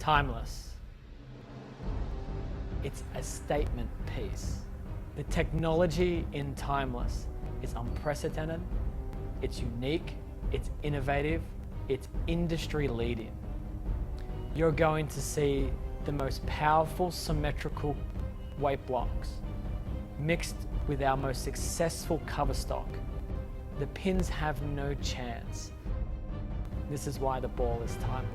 Timeless. It's a statement piece. The technology in Timeless is unprecedented, it's unique, it's innovative, it's industry leading. You're going to see the most powerful symmetrical weight blocks mixed with our most successful cover stock. The pins have no chance. This is why the ball is timeless.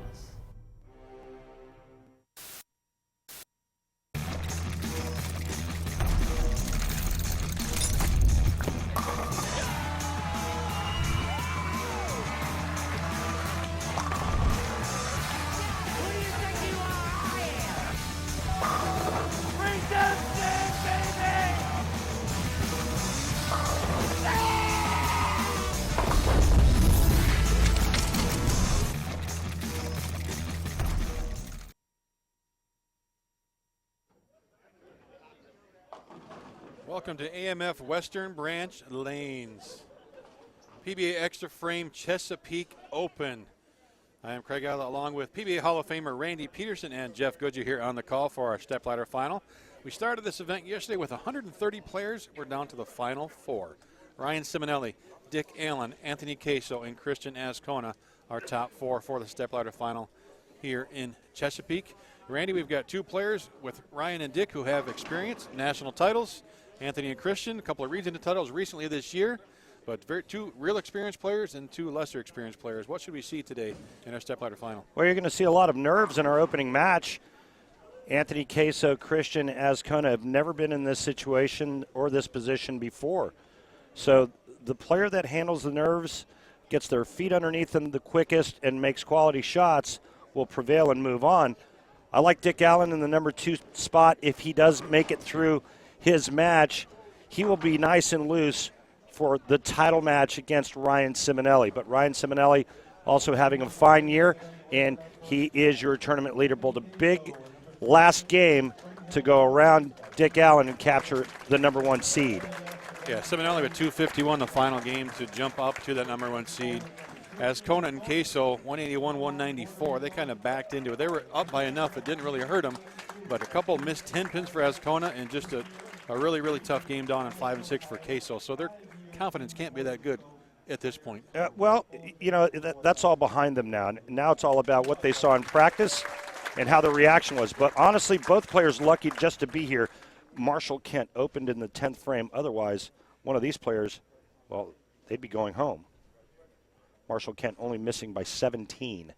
Welcome to AMF Western Branch Lanes, PBA Xtra Frame Chesapeake Open. I am Craig Allen along with PBA Hall of Famer Randy Peterson and Jeff Goodyear here on the call for our Stepladder final. We started this event yesterday with 130 players. We're down to the final 4. Ryan Ciminelli, Dick Allen, Anthony Caso, and Christian Azcona, our top 4 for the Stepladder final here in Chesapeake. Randy, we've got 2 players with Ryan and Dick who have experience, national titles. Anthony and Christian, a couple of regional titles recently this year, but 2 real experienced players and 2 lesser experienced players. What should we see today in our Stepladder final? Well, you're going to see a lot of nerves in our opening match. Anthony Caso, Christian Azcona have never been in this situation or this position before. So the player that handles the nerves, gets their feet underneath them the quickest, and makes quality shots will prevail and move on. I like Dick Allen in the number 2 spot. If he does make it through his match, he will be nice and loose for the title match against Ryan Ciminelli. But Ryan Ciminelli also having a fine year, and he is your tournament leaderboard. A big last game to go around Dick Allen and capture the number 1 seed. Yeah, Ciminelli with 251 the final game to jump up to that number 1 seed. Azcona and Caso, 181, 194, they kind of backed into it. They were up by enough, it didn't really hurt them, but a couple missed 10 pins for Azcona and just a really, really tough game down in 5 and 6 for Caso. So their confidence can't be that good at this point. Well, you know, that's all behind them now. Now it's all about what they saw in practice and how the reaction was. But honestly, both players lucky just to be here. Marshall Kent opened in the 10th frame. Otherwise, one of these players, well, they'd be going home. Marshall Kent only missing by 17.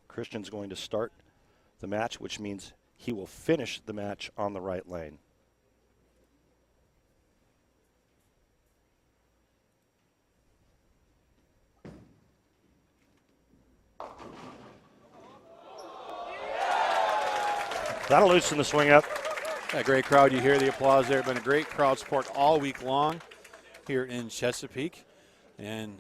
Christian's going to start the match, which means he will finish the match on the right lane. That'll loosen the swing up. A great crowd. You hear the applause there. Been a great crowd support all week long here in Chesapeake. And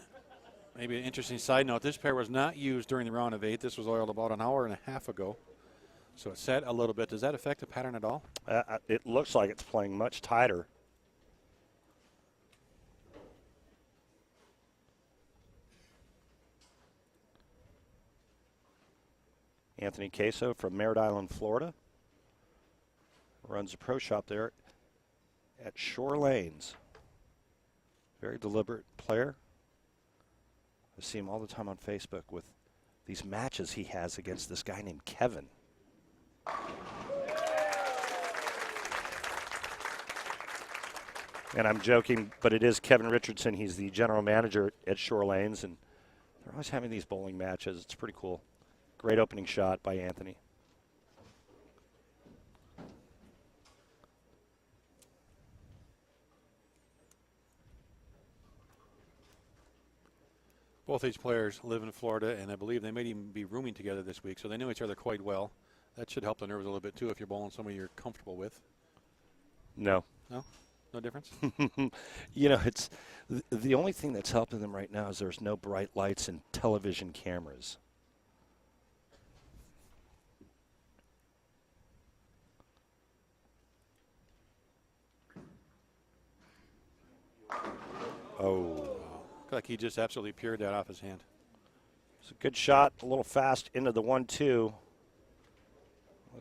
maybe an interesting side note, this pair was not used during the round of 8. This was oiled about an hour and a half ago. So it sat a little bit. Does that affect the pattern at all? It looks like it's playing much tighter. Anthony Caso from Merritt Island, Florida, runs a pro shop there at Shore Lanes. Very deliberate player. I see him all the time on Facebook with these matches he has against this guy named Kevin. And I'm joking, but it is Kevin Richardson. He's the general manager at Shore Lanes, and they're always having these bowling matches. It's pretty cool. Great opening shot by Anthony. Both these players live in Florida, and I believe they may even be rooming together this week, so they know each other quite well. That should help the nerves a little bit, too, if you're bowling somebody you're comfortable with. No. No? No difference? You know, it's the only thing that's helping them right now is there's no bright lights and television cameras. Oh. Like he just absolutely peered that off his hand. It's a good shot, a little fast into the 1-2. Look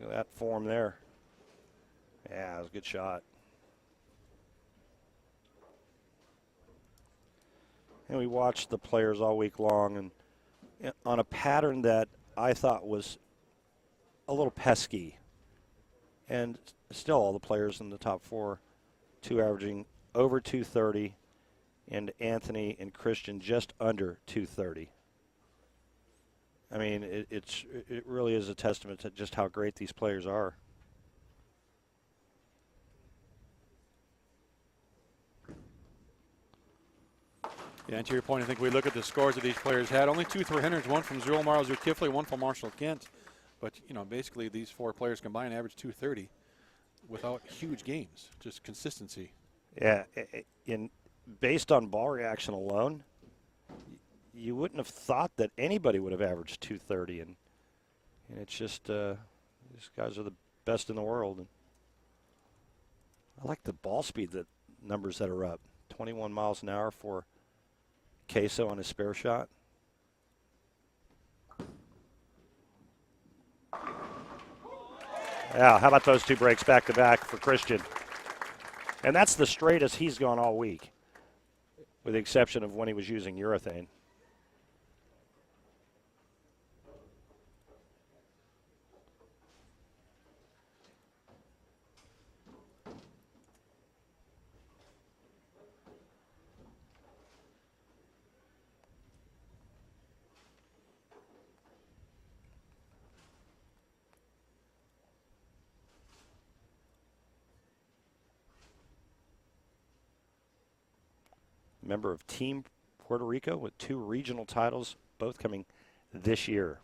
at that form there. Yeah, it was a good shot. And we watched the players all week long, and on a pattern that I thought was a little pesky. And still all the players in the top 4, 2 averaging over 230, and Anthony and Christian just under 230. I mean, it really is a testament to just how great these players are. Yeah, and to your point, I think we look at the scores that these players had. Only 2 300s, one from Zulmar Zulkifli, one from Marshall Kent. But, you know, basically these 4 players combined average 230 without huge games, just consistency. Yeah, based on ball reaction alone, you wouldn't have thought that anybody would have averaged 230, and it's just these guys are the best in the world. And I like the ball speed, that numbers that are up. 21 miles an hour for Caso on his spare shot. Yeah, how about those 2 breaks back to back for Christian? And that's the straightest he's gone all week, with the exception of when he was using urethane. Member of Team Puerto Rico with 2 regional titles, both coming this year.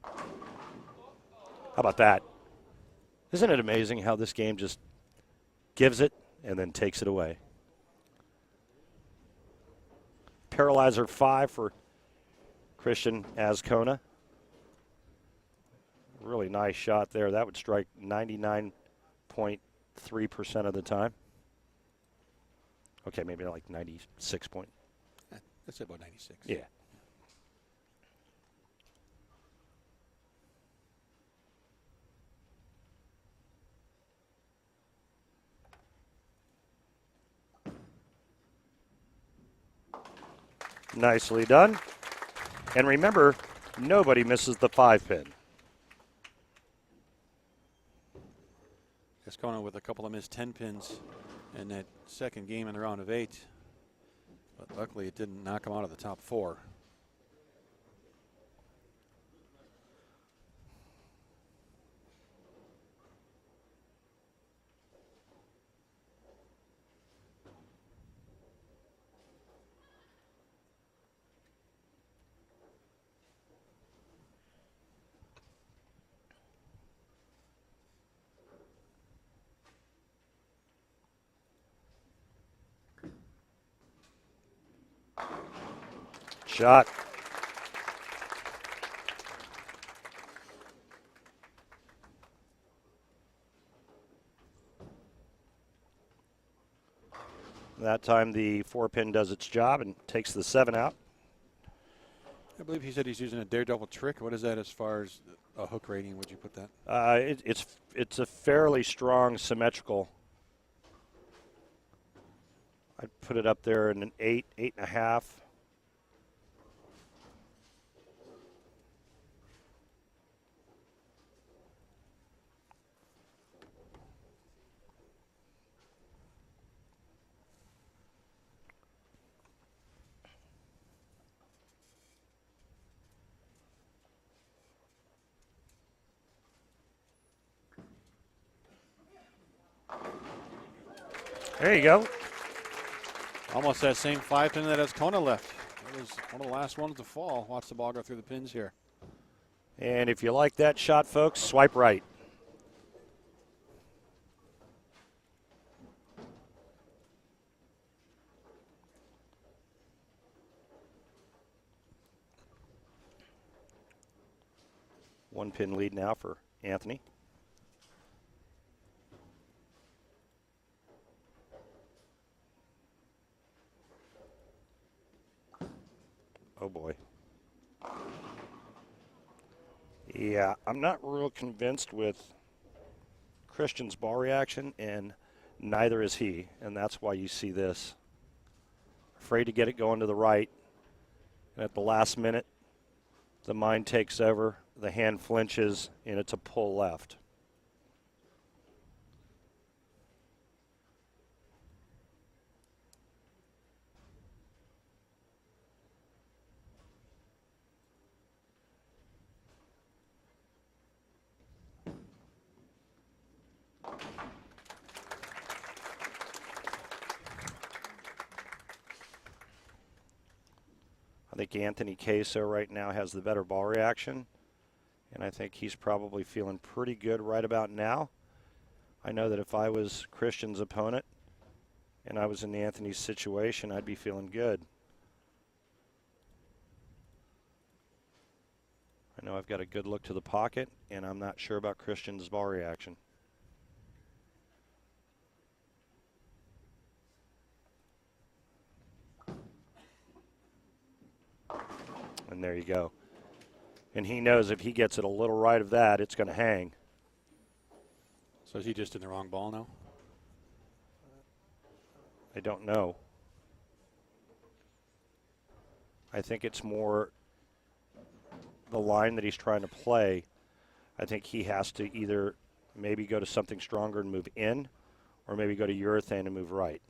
How about that? Isn't it amazing how this game just gives it and then takes it away? Paralyzer 5 for Christian Azcona. Really nice shot there. That would strike 99.3% of the time. Okay, maybe like 96 point. That's about 96. Yeah. Nicely done. And remember, nobody misses the 5-pin. Azcona with a couple of missed 10 pins in that second game in the round of 8. But luckily it didn't knock him out of the top 4. Shot. That time the 4-pin does its job and takes the 7 out. I believe he said he's using a daredevil trick. What is that as far as a hook rating? Would you put that? It's a fairly strong symmetrical. I'd put it up there in an 8, 8.5. There you go. Almost that same 5-pin that Azcona left. It was one of the last ones to fall. Watch the ball go through the pins here. And if you like that shot, folks, swipe right. One pin lead now for Anthony. Oh, boy. Yeah, I'm not real convinced with Christian's ball reaction, and neither is he, and that's why you see this. Afraid to get it going to the right, and at the last minute, the mind takes over, the hand flinches, and it's a pull left. I think Anthony Caso right now has the better ball reaction, and I think he's probably feeling pretty good right about now. I know that if I was Christian's opponent and I was in Anthony's situation, I'd be feeling good. I know I've got a good look to the pocket, and I'm not sure about Christian's ball reaction. And there you go. And he knows if he gets it a little right of that, it's going to hang. So is he just in the wrong ball now? I don't know. I think it's more the line that he's trying to play. I think he has to either maybe go to something stronger and move in, or maybe go to urethane and move right.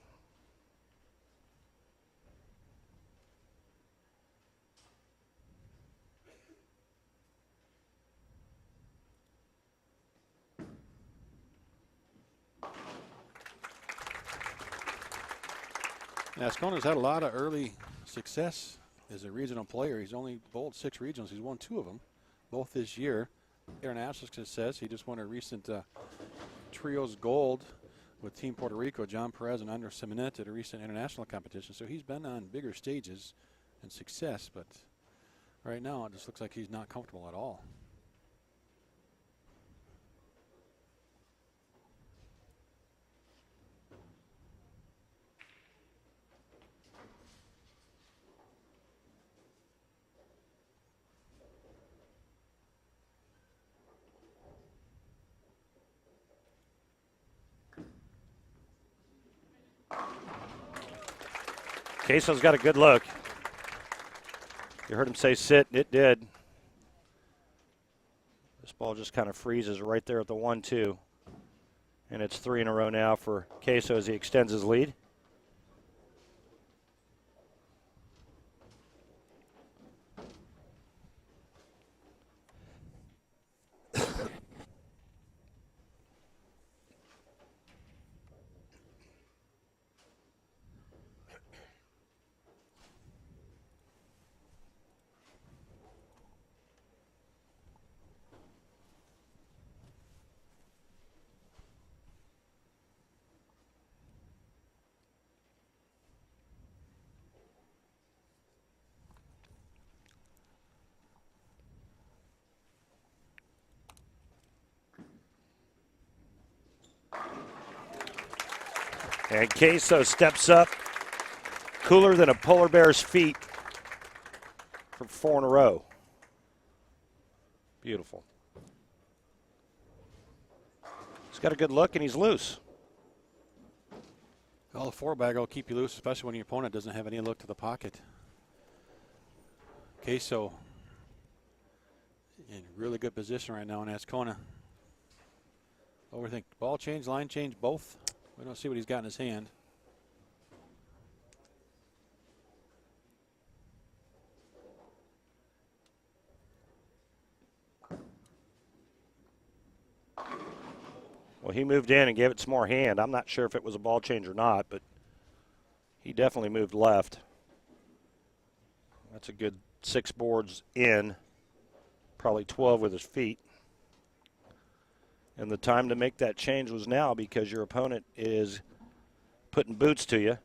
Azcona's had a lot of early success as a regional player. He's only bowled 6 regionals. He's won 2 of them, both this year. International success. He just won a recent Trios Gold with Team Puerto Rico, John Perez and Ryan Ciminelli at a recent international competition. So he's been on bigger stages and success, but right now it just looks like he's not comfortable at all. Caso's got a good look. You heard him say sit, and it did. This ball just kind of freezes right there at the 1-2. And it's 3 in a row now for Caso as he extends his lead. And Caso steps up, cooler than a polar bear's feet for 4 in a row. Beautiful. He's got a good look, and he's loose. Well, the 4-bag will keep you loose, especially when your opponent doesn't have any look to the pocket. Caso in really good position right now in Azcona. Overthink. Ball change, line change, both. We don't see what he's got in his hand. Well, he moved in and gave it some more hand. I'm not sure if it was a ball change or not, but he definitely moved left. That's a good 6 boards in, probably 12 with his feet. And the time to make that change was now because your opponent is putting boots to you.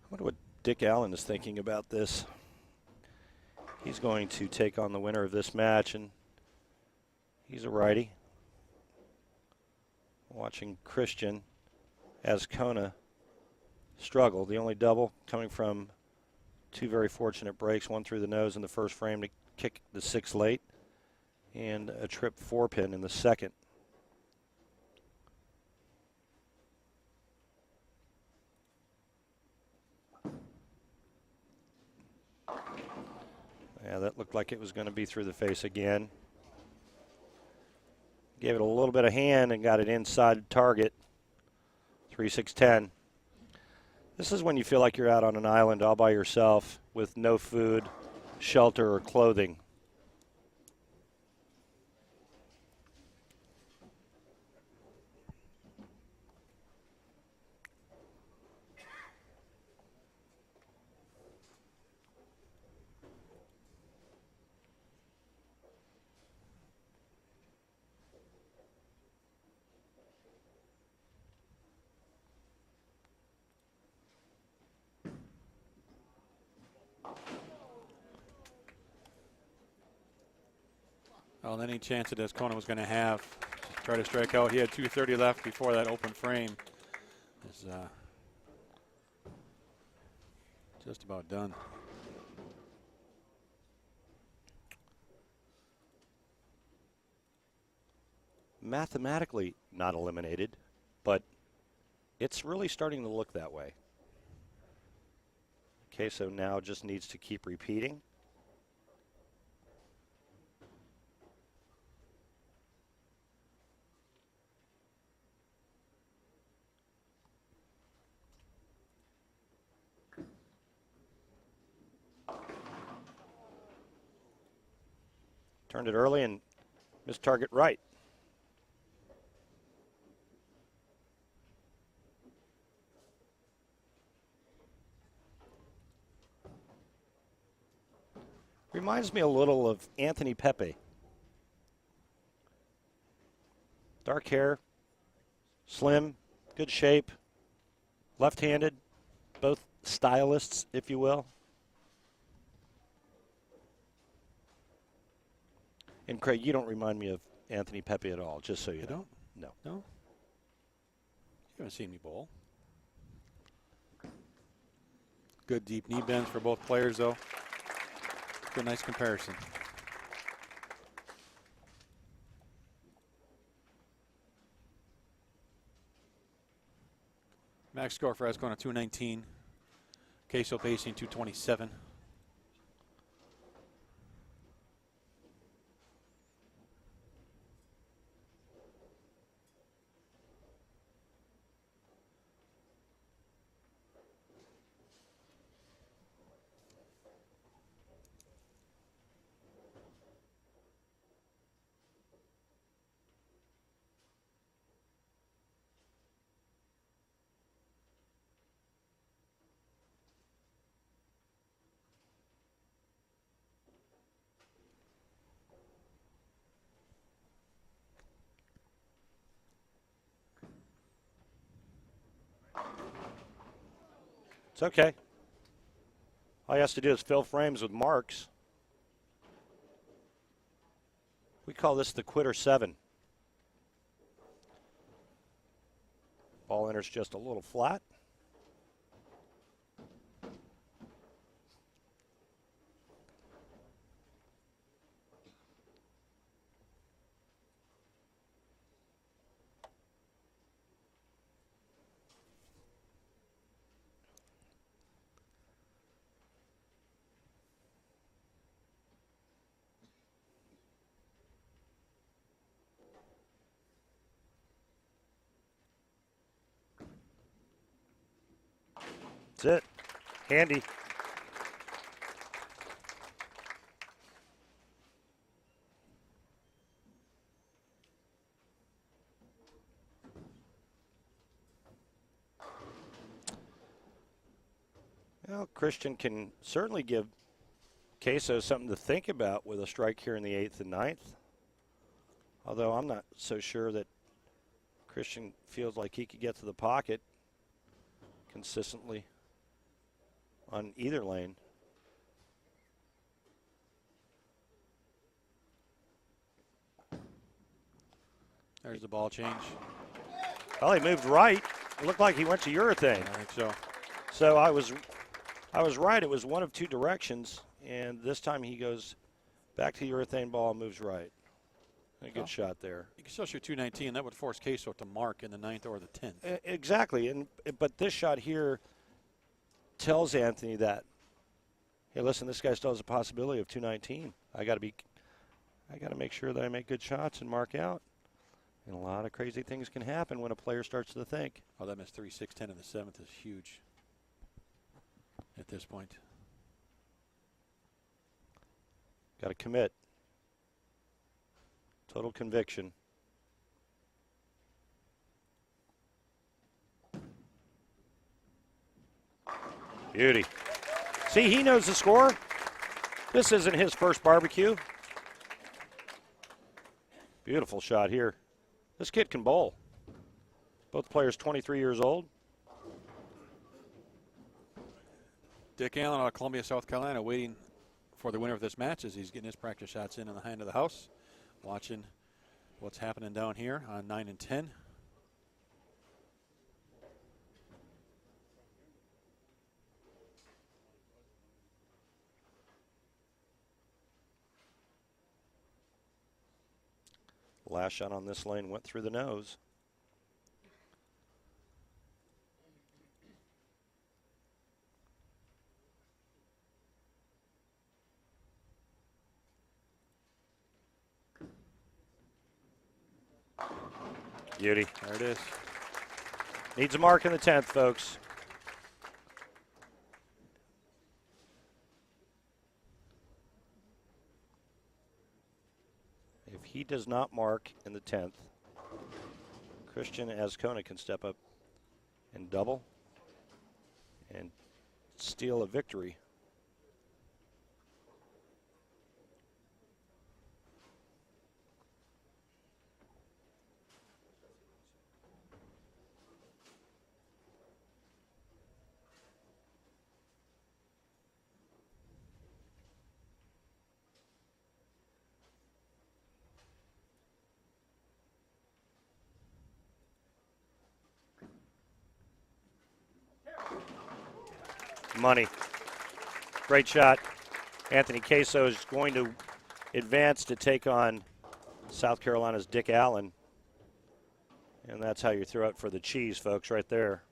wonder what Dick Allen is thinking about this. He's going to take on the winner of this match, and he's a righty. Watching Christian Azcona struggle. The only double coming from two very fortunate breaks, one through the nose in the first frame to kick the 6 late, and a trip 4-pin in the second. Yeah, that looked like it was going to be through the face again. Gave it a little bit of hand and got it inside target. 3-6-10. This is when you feel like you're out on an island all by yourself with no food, shelter, or clothing. Well, any chance that Azcona was going to have to try to strike out. He had 2:30 left before that open frame. Is just about done. Mathematically not eliminated, but it's really starting to look that way. Caso now just needs to keep repeating. Turned it early and missed target right. Reminds me a little of Anthony Pepe. Dark hair, slim, good shape, left-handed, both stylists, if you will. And Craig, you don't remind me of Anthony Pepe at all, just so you know. Don't? No. No? You haven't seen me bowl. Good deep knee bends for both players, though. Good, nice comparison. Max score for Azcona 219. Caso pacing 227. It's okay. All he has to do is fill frames with marks. We call this the quitter 7. Ball enters just a little flat. That's it. Handy. Well, Christian can certainly give Caso something to think about with a strike here in the 8th and 9th. Although I'm not so sure that Christian feels like he could get to the pocket consistently on either lane. There's the ball change. Well, he moved right. It looked like he went to urethane. I think so. So I was right. It was one of two directions, and this time he goes back to the urethane ball and moves right. A good shot there. You can still shoot 219. That would force Caso to mark in the 9th or the 10th. Exactly, but this shot here tells Anthony that, hey, listen, this guy still has a possibility of 219. I got to make sure that I make good shots and mark out. And a lot of crazy things can happen when a player starts to think. Oh, that missed 3, 6, 10 in the 7th is huge at this point. Got to commit. Total conviction. Beauty. See, he knows the score. This isn't his first barbecue. Beautiful shot here. This kid can bowl. Both players 23 years old. Dick Allen out of Columbia, South Carolina, waiting for the winner of this match as he's getting his practice shots in the hand of the house. Watching what's happening down here on 9 and 10. Last shot on this lane went through the nose. Beauty. There it is. Needs a mark in the 10th, folks. If he does not mark in the 10th, Christian Azcona can step up and double and steal a victory. Money. Great shot. Anthony Caso is going to advance to take on South Carolina's Dick Allen. And that's how you throw it for the cheese, folks, right there.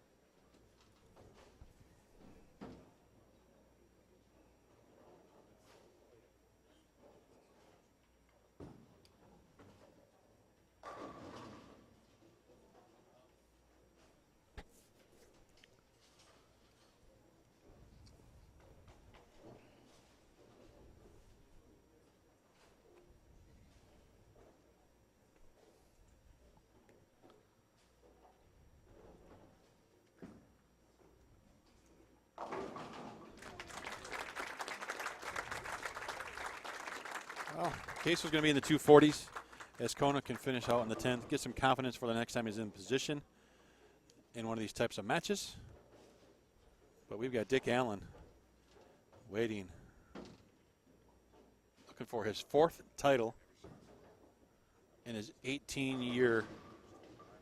Well, Caso's going to be in the 240s. Azcona can finish out in the 10th, get some confidence for the next time he's in position in one of these types of matches. But we've got Dick Allen waiting, looking for his 4th title in his 18-year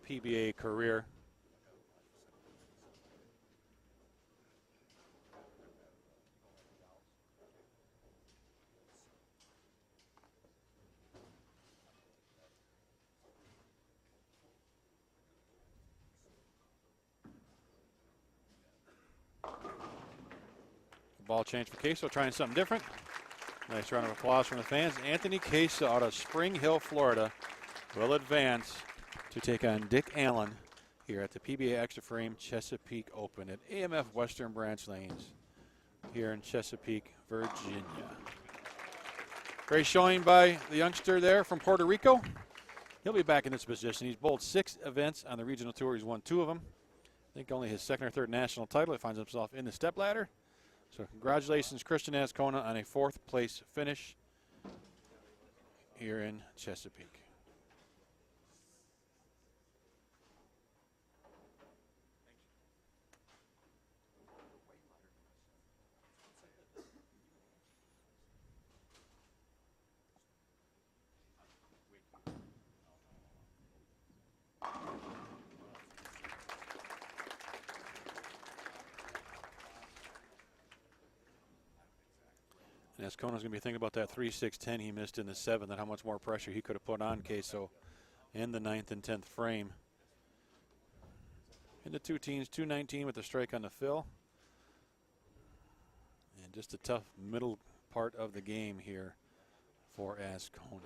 PBA career. Ball change for Caso, trying something different. Nice round of applause from the fans. Anthony Caso out of Spring Hill, Florida, will advance to take on Dick Allen here at the PBA Xtra Frame Chesapeake Open at AMF Western Branch Lanes here in Chesapeake, Virginia. Great showing by the youngster there from Puerto Rico. He'll be back in this position. He's bowled 6 events on the regional tour. He's won 2 of them. I think only his 2nd or 3rd national title. He finds himself in the stepladder. So congratulations, Christian Azcona, on a 4th place finish here in Chesapeake. Azcona's going to be thinking about that 3-6-10 he missed in the 7th and how much more pressure he could have put on Caso in the 9th and 10th frame. In the two teams, 219 with the strike on the fill. And just a tough middle part of the game here for Azcona.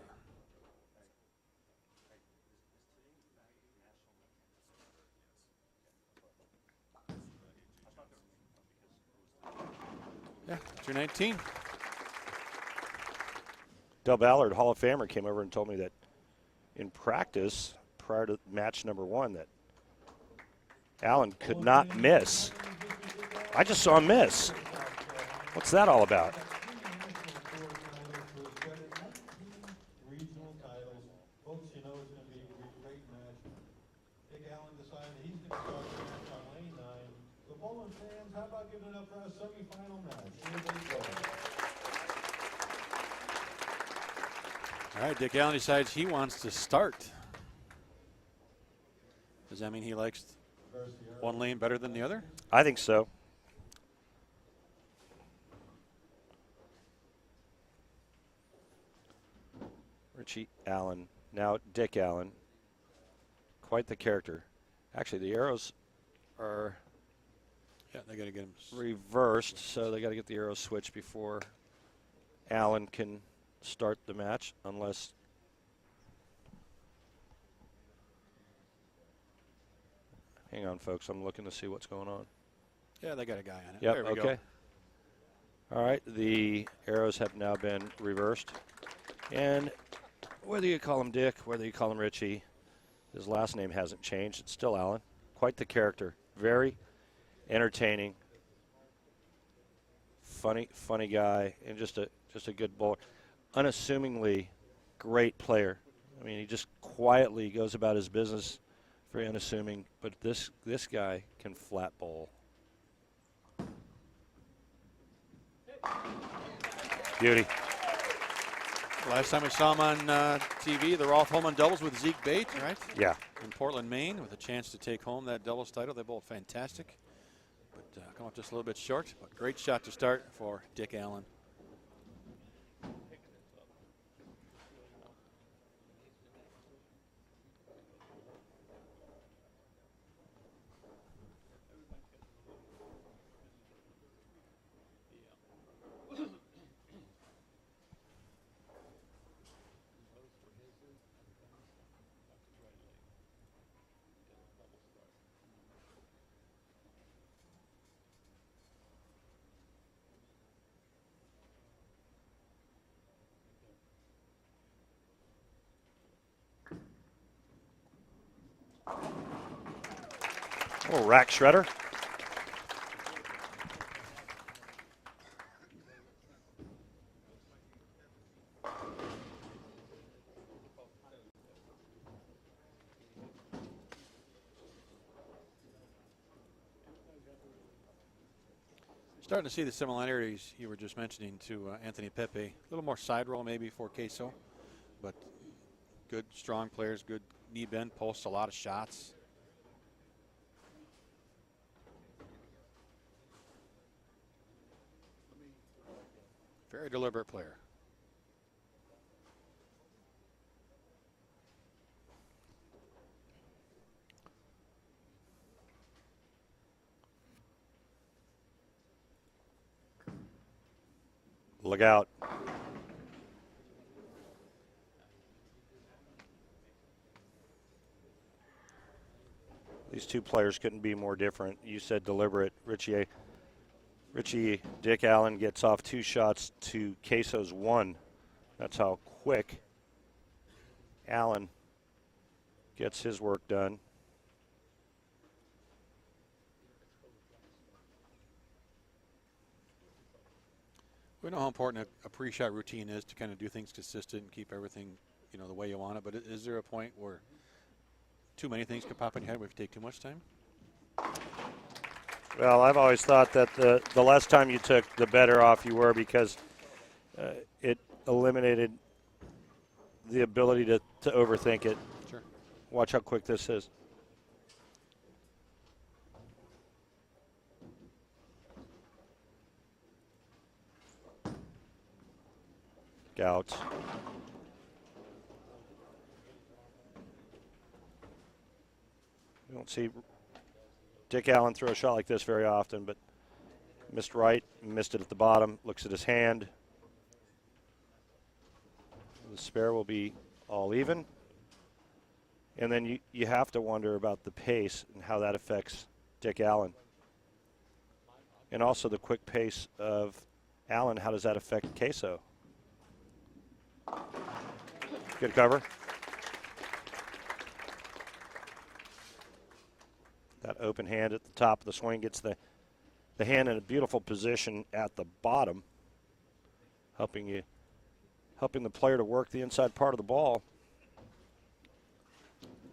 Yeah, 219. Del Ballard, Hall of Famer, came over and told me that in practice prior to match number 1 that Allen could not miss. I just saw him miss. What's that all about? Regional titles. Folks, you know it's going to be a great match. Dick Allen decided he's going to start the match on lane 9. So Poland fans, how about giving it up for our semifinal match? Here they go. All right, Dick Allen decides he wants to start. Does that mean he likes one lane better than the other? I think so. Richie Allen, now Dick Allen. Quite the character. Actually, the arrows are Yeah, they got to get him. reversed, so they got to get the arrows switched before Allen can start the match, unless hang on, folks, I'm looking to see what's going on. Yeah, they got a guy on it. Yep, There we okay. go. All right, the arrows have now been reversed. And whether you call him Dick, whether you call him Richie, his last name hasn't changed. It's still Allen. Quite the character. Very entertaining. Funny guy, and just a good bowler. Unassumingly great player. I mean, he just quietly goes about his business, very unassuming. But this guy can flat bowl. Beauty. Last time we saw him on TV, the Rolf Holman doubles with Zeke Bates, right? Yeah. In Portland, Maine, with a chance to take home that doubles title. They both fantastic, but come up just a little bit short. But great shot to start for Dick Allen. Oh, rack shredder. Starting to see the similarities you were just mentioning to Anthony Pepe. A little more side roll maybe for Caso, but good, strong players, good knee bend, posts a lot of shots. Very deliberate player. Look out. These two players couldn't be more different. You said deliberate. Richie Dick Allen gets off 2 shots to Caso's 1. That's how quick Allen gets his work done. We know how important a pre-shot routine is to kind of do things consistent and keep everything, the way you want it. But is there a point where too many things can pop in your head if you take too much time? Well, I've always thought that the less time you took, the better off you were, because it eliminated the ability to overthink it. Sure. Watch how quick this is. back out. You don't see Dick Allen throw a shot like this very often, but missed right, missed it at the bottom, looks at his hand. The spare will be all even. And then you have to wonder about the pace and how that affects Dick Allen. And also the quick pace of Allen, how does that affect Caso? Good cover. That open hand at the top of the swing gets the hand in a beautiful position at the bottom, helping the player to work the inside part of the ball.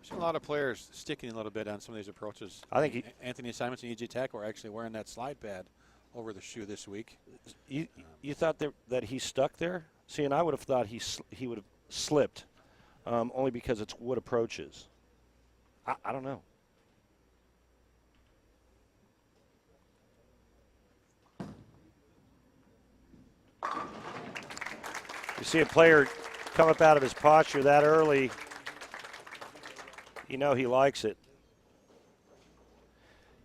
I've seen a lot of players sticking a little bit on some of these approaches. I think Anthony Simons and E.J. Tack were actually wearing that slide pad over the shoe this week. You thought that he stuck there? See, and I would have thought he would have slipped, only because it's wood approaches. I don't know. You see a player come up out of his posture that early, you know he likes it.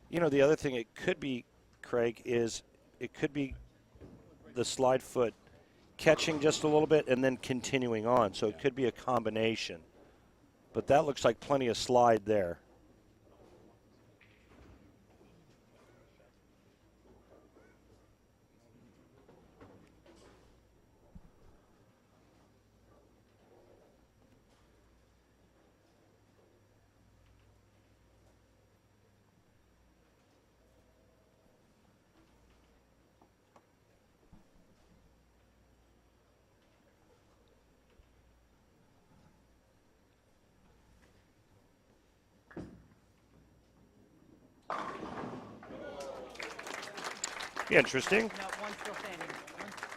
You know, the other thing it could be, Craig, is it could be the slide foot catching just a little bit and then continuing on. So it could be a combination. But that looks like plenty of slide there. Interesting. No, one's still standing.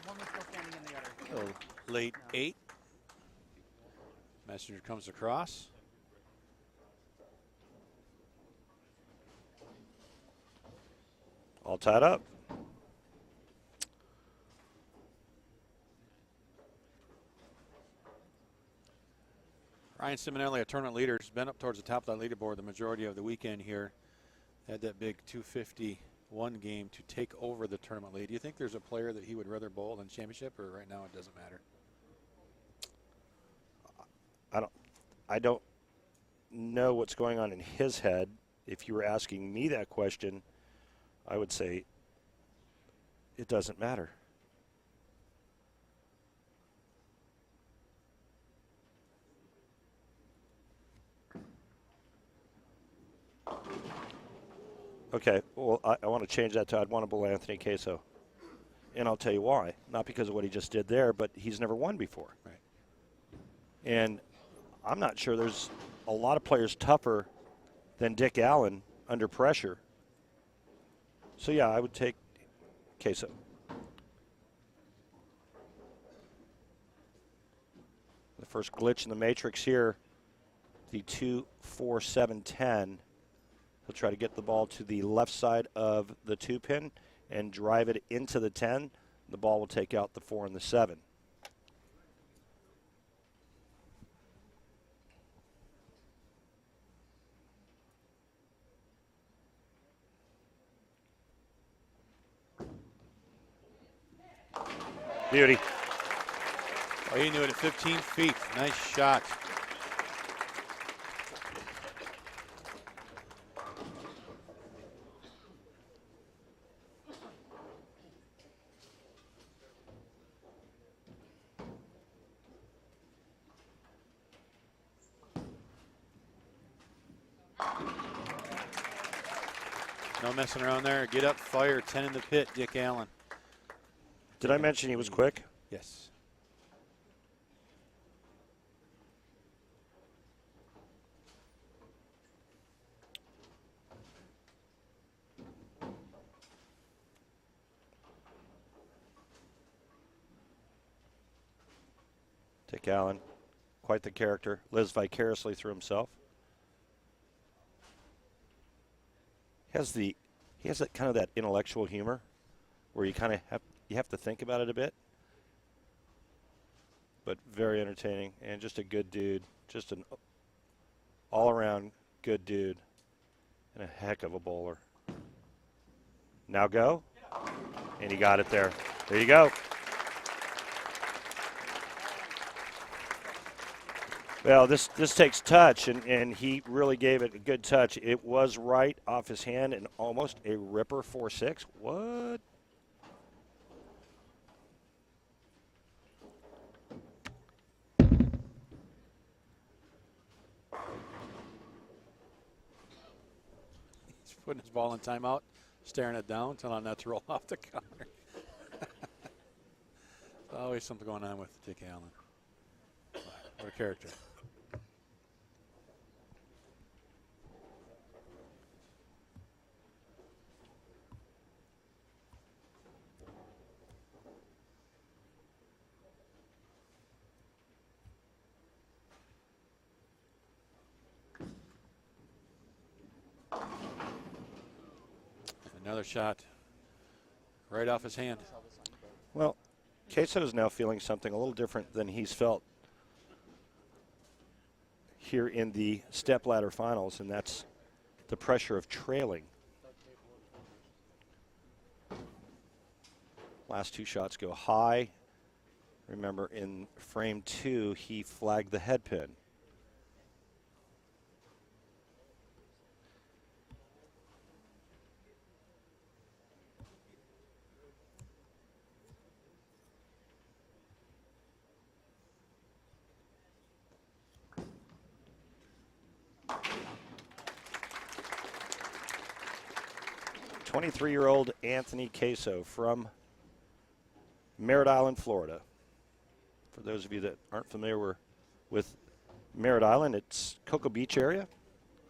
One was still standing in the gutter. Late 8. Messenger comes across. All tied up. Ryan Ciminelli, a tournament leader, has been up towards the top of that leaderboard the majority of the weekend here. Had that big 251 game to take over the tournament lead. Do you think there's a player that he would rather bowl than championship, or right now it doesn't matter? I don't know what's going on in his head. If you were asking me that question, I would say it doesn't matter. Okay, well, I want to change that to I'd want to bowl Anthony Caso. And I'll tell you why. Not because of what he just did there, but he's never won before. Right. And I'm not sure there's a lot of players tougher than Dick Allen under pressure. So, yeah, I would take Caso. The first glitch in the matrix here, the 2-4-7-10. He'll try to get the ball to the left side of the 2-pin and drive it into the 10. The ball will take out the 4 and the 7. Beauty. Oh, he knew it at 15 feet. Nice shot. No messing around there. Get up, fire, 10 in the pit, Dick Allen. Did I mention he was quick? Yes. Dick Allen, quite the character, lives vicariously through himself. He has that kind of that intellectual humor where you kind of have to think about it a bit. but very entertaining and just a good dude. Just an all-around good dude and a heck of a bowler. Now go. And he got it there. There you go. Well, this takes touch, and he really gave it a good touch. It was right off his hand and almost a ripper 4-6. What? He's putting his ball in timeout, staring it down, telling that to roll off the counter. There's always something going on with Dick Allen. What a character. Another shot right off his hand. Well, Caso is now feeling something a little different than he's felt here in the Stepladder finals, and that's the pressure of trailing. Last two shots go high. Remember, in frame 2, he flagged the head pin. .23-year-old Anthony Caso from Merritt Island, Florida. For those of you that aren't familiar with Merritt Island, it's Cocoa Beach area,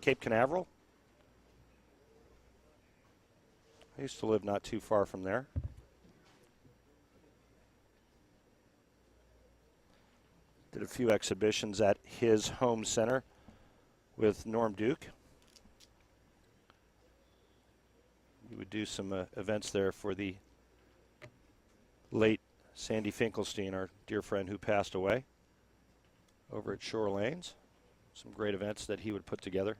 Cape Canaveral. I used to live not too far from there. Did a few exhibitions at his home center with Norm Duke. We would do some events there for the late Sandy Finkelstein, our dear friend who passed away, over at Shore Lanes. Some great events that he would put together.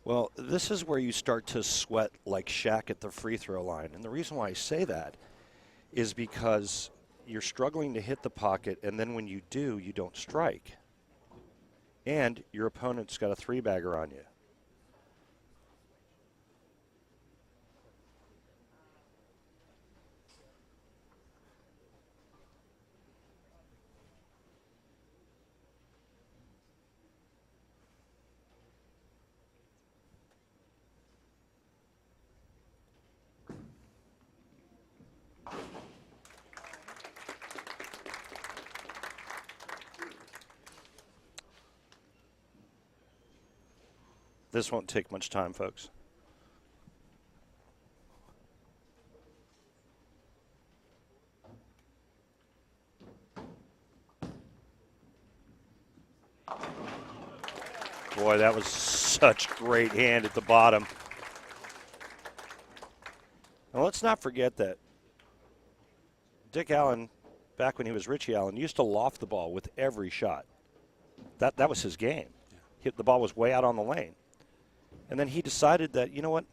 Well, this is where you start to sweat like Shaq at the free throw line. And the reason why I say that is because you're struggling to hit the pocket, and then when you do, you don't strike. And your opponent's got a three-bagger on you. This won't take much time, folks. Boy, that was such great hand at the bottom. Now, let's not forget that Dick Allen, back when he was Richie Allen, used to loft the ball with every shot. That was his game. The ball was way out on the lane. And then he decided that, you know what,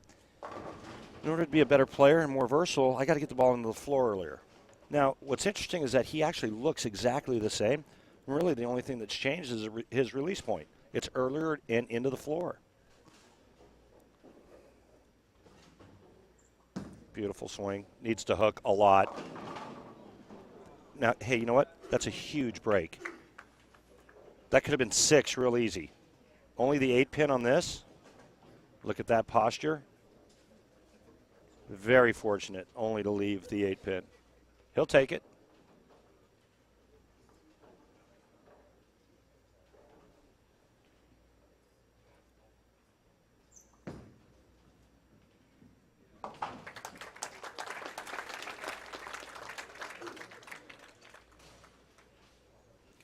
in order to be a better player and more versatile, I got to get the ball into the floor earlier. Now, what's interesting is that he actually looks exactly the same. Really, the only thing that's changed is his release point. It's earlier and into the floor. Beautiful swing. Needs to hook a lot. Now, hey, you know what? That's a huge break. That could have been 6 real easy. Only the 8-pin on this. Look at that posture. Very fortunate only to leave the 8-pin. He'll take it.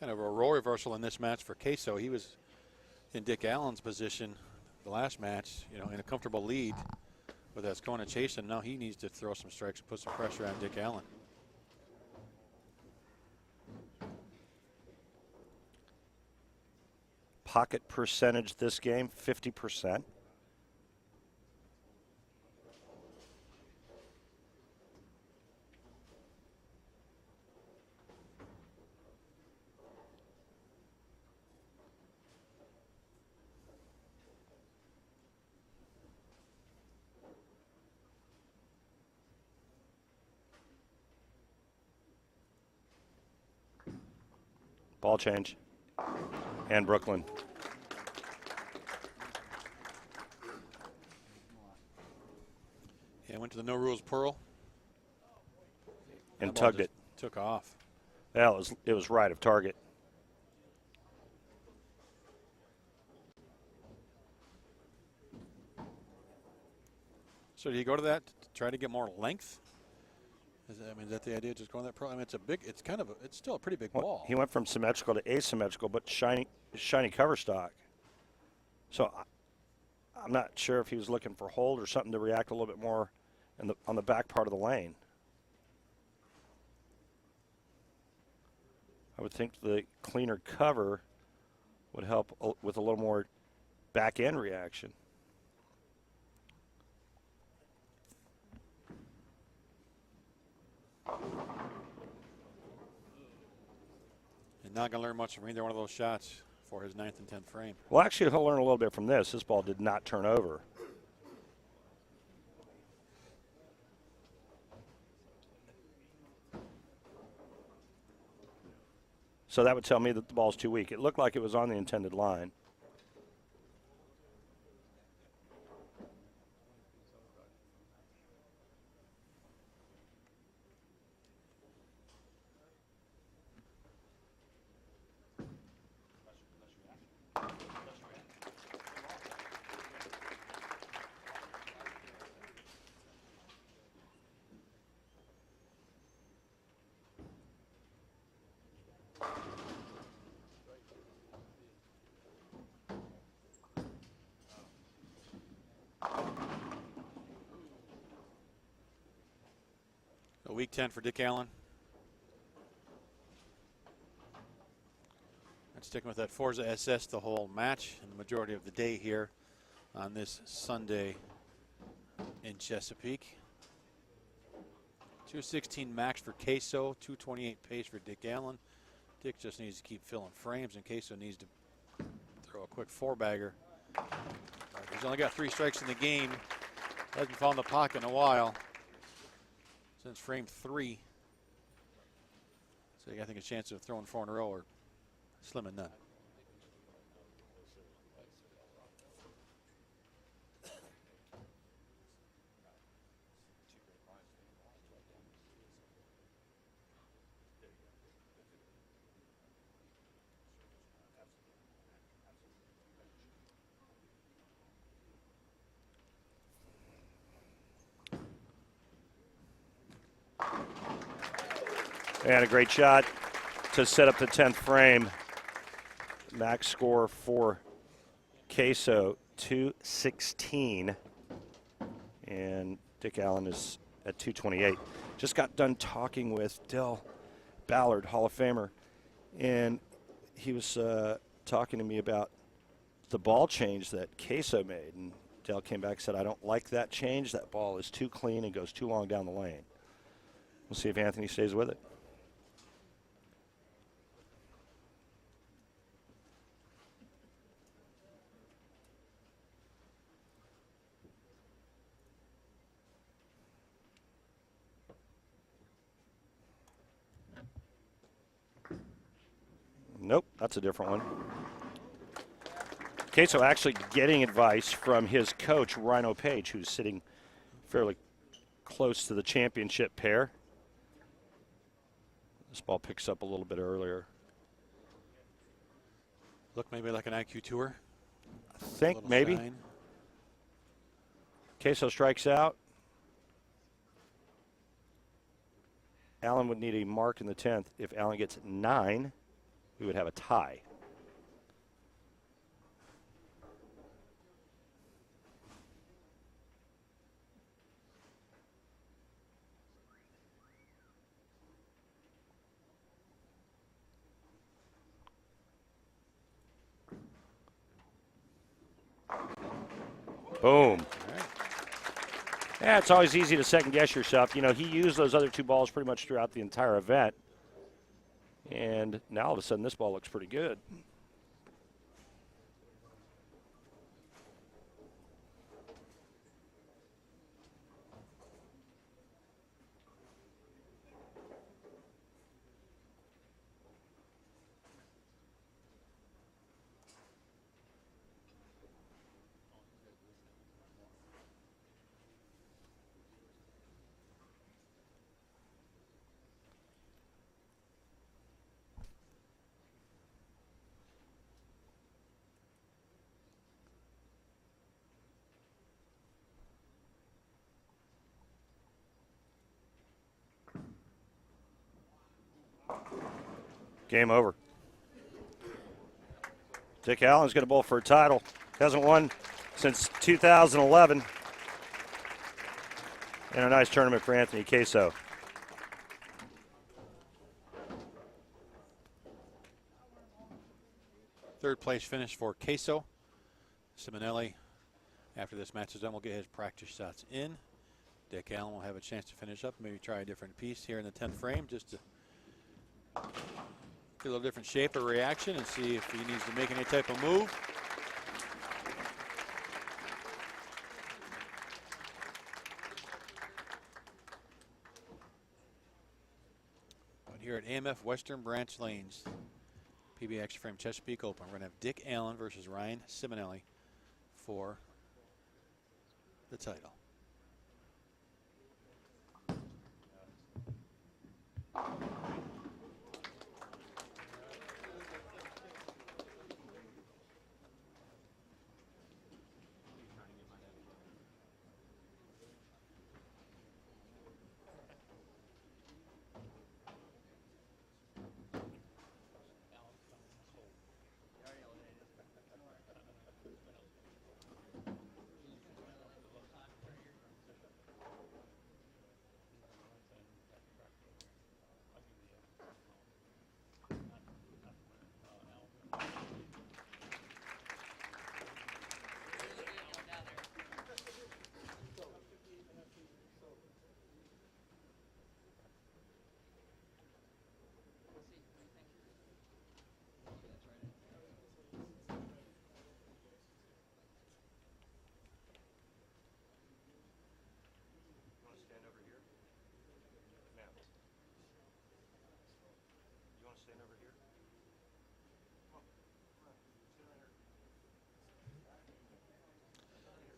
Kind of a role reversal in this match for Caso. He was in Dick Allen's position the last match, you know, in a comfortable lead with Azcona chasing. Now he needs to throw some strikes and put some pressure on Dick Allen. Pocket percentage this game, 50%. Ball change. And Brooklyn. Yeah, went to the no rules pearl. And That ball tugged just it. Took off. Well, it was right of target. So did he go to that to try to get more length? Is that the idea? Just going that pearl? I mean, it's still a pretty big ball. He went from symmetrical to asymmetrical, but shiny cover stock. So I'm not sure if he was looking for hold or something to react a little bit more on the back part of the lane. I would think the cleaner cover would help with a little more back end reaction. And not going to learn much from either one of those shots for his 9th and 10th frame. Well, actually, he'll learn a little bit from this. This ball did not turn over. So that would tell me that the ball's too weak. It looked like it was on the intended line. A week 10 for Dick Allen. And sticking with that Forza SS the whole match and the majority of the day here on this Sunday in Chesapeake. 216 max for Caso, 228 pace for Dick Allen. Dick just needs to keep filling frames, and Caso needs to throw a quick four-bagger. He's only got 3 strikes in the game. Hasn't found the pocket in a while since frame 3. So I think a chance of throwing 4 in a row or slim and none. And a great shot to set up the 10th frame. Max score for Caso, 216. And Dick Allen is at 228. Just got done talking with Del Ballard, Hall of Famer. And he was talking to me about the ball change that Caso made. And Del came back and said, I don't like that change. That ball is too clean and goes too long down the lane. We'll see if Anthony stays with it. Nope, that's a different one. Caso actually getting advice from his coach, Rhino Page, who's sitting fairly close to the championship pair. This ball picks up a little bit earlier. Look maybe like an IQ tour. I think maybe. Shine. Caso strikes out. Allen would need a mark in the 10th. If Allen gets 9, we would have a tie. Boom. Yeah, it's always easy to second guess yourself. You know, he used those other two balls pretty much throughout the entire event. And now all of a sudden this ball looks pretty good. Game over. Dick Allen's going to bowl for a title. Hasn't won since 2011. And a nice tournament for Anthony Caso. Third place finish for Caso. Ciminelli, after this match is done, will get his practice shots in. Dick Allen will have a chance to finish up, maybe try a different piece here in the 10th frame just to get a little different shape or reaction and see if he needs to make any type of move. But here at AMF Western Branch Lanes, PBA XF Frame Chesapeake Open, we're going to have Dick Allen versus Ryan Ciminelli for the title.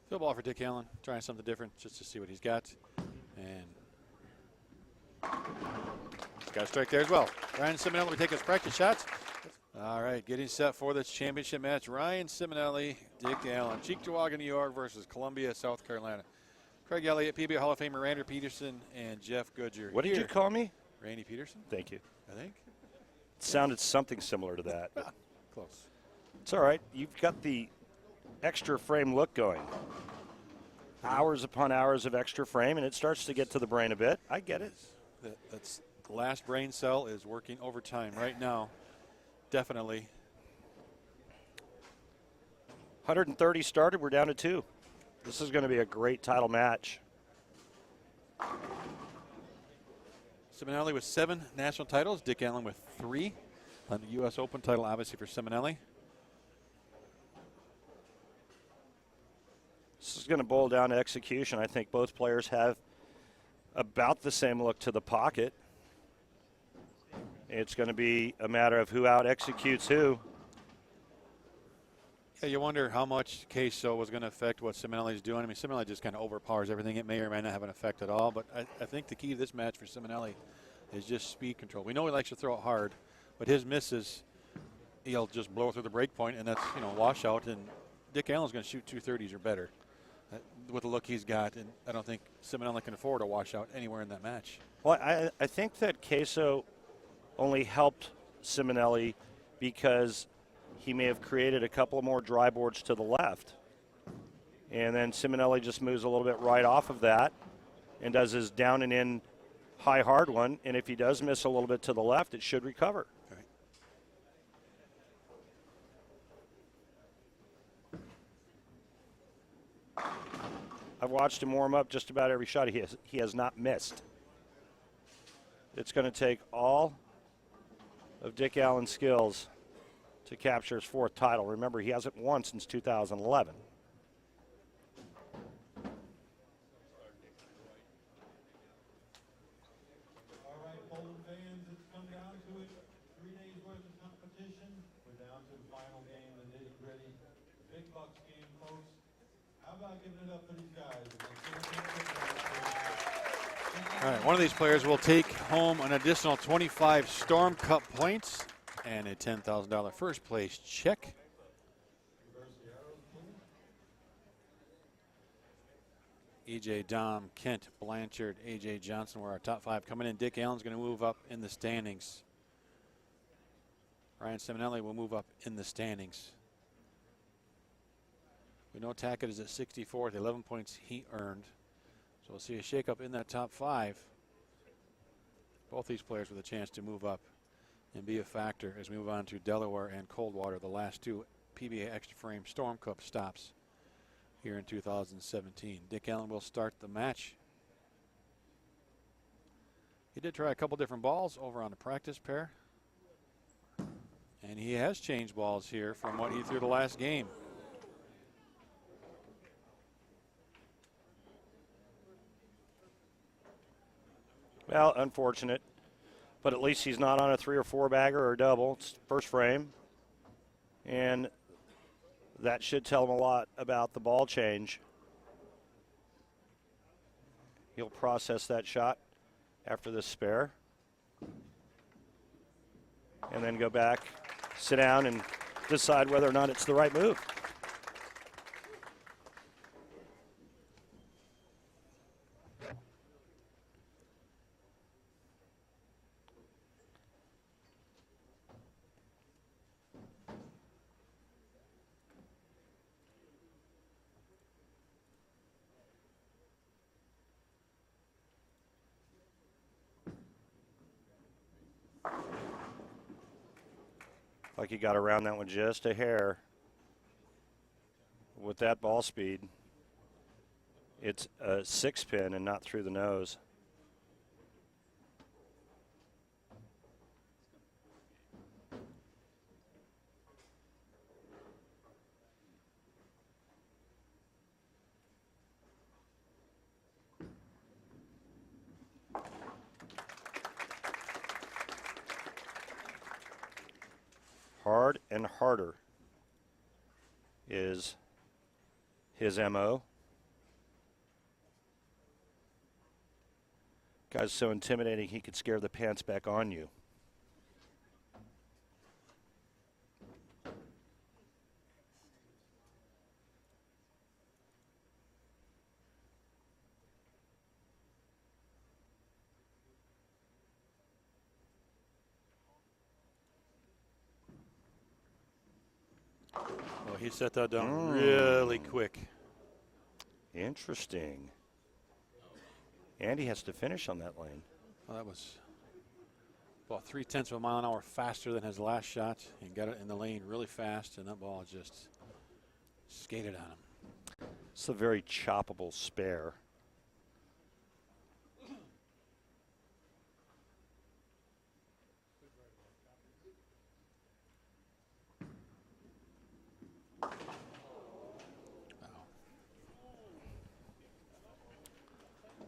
Field ball for Dick Allen, trying something different just to see what he's got. And got a strike there as well. Ryan Ciminelli will take his practice shots. All right, getting set for this championship match. Ryan Ciminelli, Dick Allen, Cheektowaga, New York versus Columbia, South Carolina. Craig Elliott, PBA Hall of Famer Randy Peterson, and Jeff Goodyear. What did you call me? Randy Peterson. Thank you. I think. It sounded something similar to that. Close. It's all right. You've got the extra frame look going. Hours upon hours of extra frame, and it starts to get to the brain a bit. I get it. That's the last brain cell is working overtime right now. Definitely. 130 started. We're down to 2. This is going to be a great title match. Ciminelli with 7 national titles. Dick Allen with 3. On the U.S. Open title, obviously, for Ciminelli. This is going to boil down to execution. I think both players have about the same look to the pocket. It's going to be a matter of who out executes who. Yeah, you wonder how much Caso was going to affect what Ciminelli's doing. I mean, Ciminelli just kind of overpowers everything. It may or may not have an effect at all, but I think the key to this match for Ciminelli is just speed control. We know he likes to throw it hard, but his misses, he'll just blow through the break point, and that's, you know, washout. And Dick Allen's going to shoot 230s or better with the look he's got, and I don't think Ciminelli can afford a washout anywhere in that match. Well, I think that Caso only helped Ciminelli because he may have created a couple more dry boards to the left. And then Ciminelli just moves a little bit right off of that and does his down and in high hard one. And if he does miss a little bit to the left, it should recover. Okay. I've watched him warm up just about every shot. He has not missed. It's going to take all of Dick Allen's skills to capture his 4th title. Remember, he hasn't won since 2011. All right, Poland fans, it's come down to it. 3 days worth of competition. We're down to the final game, the nitty-gritty, the big bucks game, folks. How about giving it up for these guys? All right, one of these players will take home an additional 25 Storm Cup points and a $10,000 first place check. EJ, Dom, Kent, Blanchard, AJ Johnson were our top 5 coming in. Dick Allen's going to move up in the standings. Ryan Ciminelli will move up in the standings. We know Tackett is at 64th, 11 points he earned. So we'll see a shakeup in that top 5. Both these players with a chance to move up and be a factor as we move on to Delaware and Coldwater, the last 2 PBA Extra Frame Storm Cup stops here in 2017. Dick Allen will start the match. He did try a couple different balls over on the practice pair. And he has changed balls here from what he threw the last game. Well, unfortunate, but at least he's not on a 3 or 4 bagger or a double. It's first frame, and that should tell him a lot about the ball change. He'll process that shot after this spare, and then go back, sit down, and decide whether or not it's the right move. Like he got around that one just a hair. With that ball speed, it's a 6-pin and not through the nose. Hard and harder is his MO. Guy's so intimidating he could scare the pants back on you. Well, he set that down really quick. Interesting. And he has to finish on that lane. Well, that was about 0.3 of a mile an hour faster than his last shot, and got it in the lane really fast, and that ball just skated on him. It's a very choppable spare.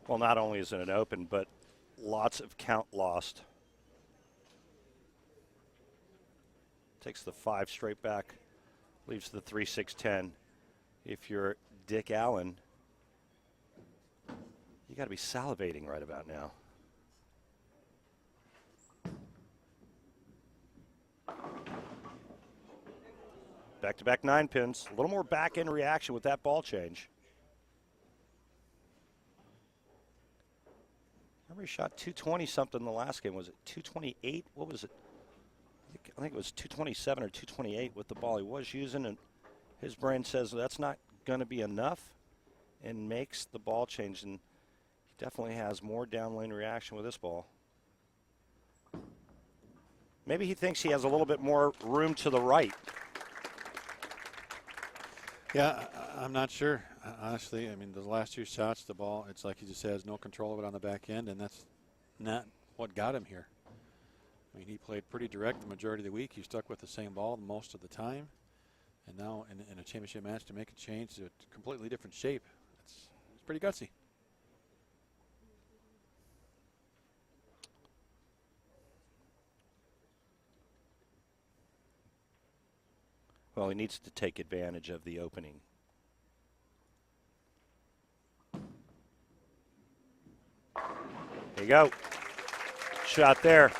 Well, not only is it an open, but lots of count lost. Takes the 5 straight back, leaves the 3-6-10. If you're Dick Allen, you got to be salivating right about now. Back-to-back 9 pins. A little more back-end reaction with that ball change. Remember he shot 220 something the last game. Was it 228? What was it? I I think it was 227 or 228 with the ball he was using, and his brain says that's not going to be enough and makes the ball change, and he definitely has more down lane reaction with this ball. Maybe he thinks he has a little bit more room to the right. Yeah, I'm not sure. Honestly, I mean, the last 2 shots, the ball, it's like he just has no control of it on the back end, and that's not what got him here. I mean, he played pretty direct the majority of the week. He stuck with the same ball most of the time. And now in a championship match to make a change to a completely different shape, it's pretty gutsy. Well, he needs to take advantage of the opening. There you go. Shot there.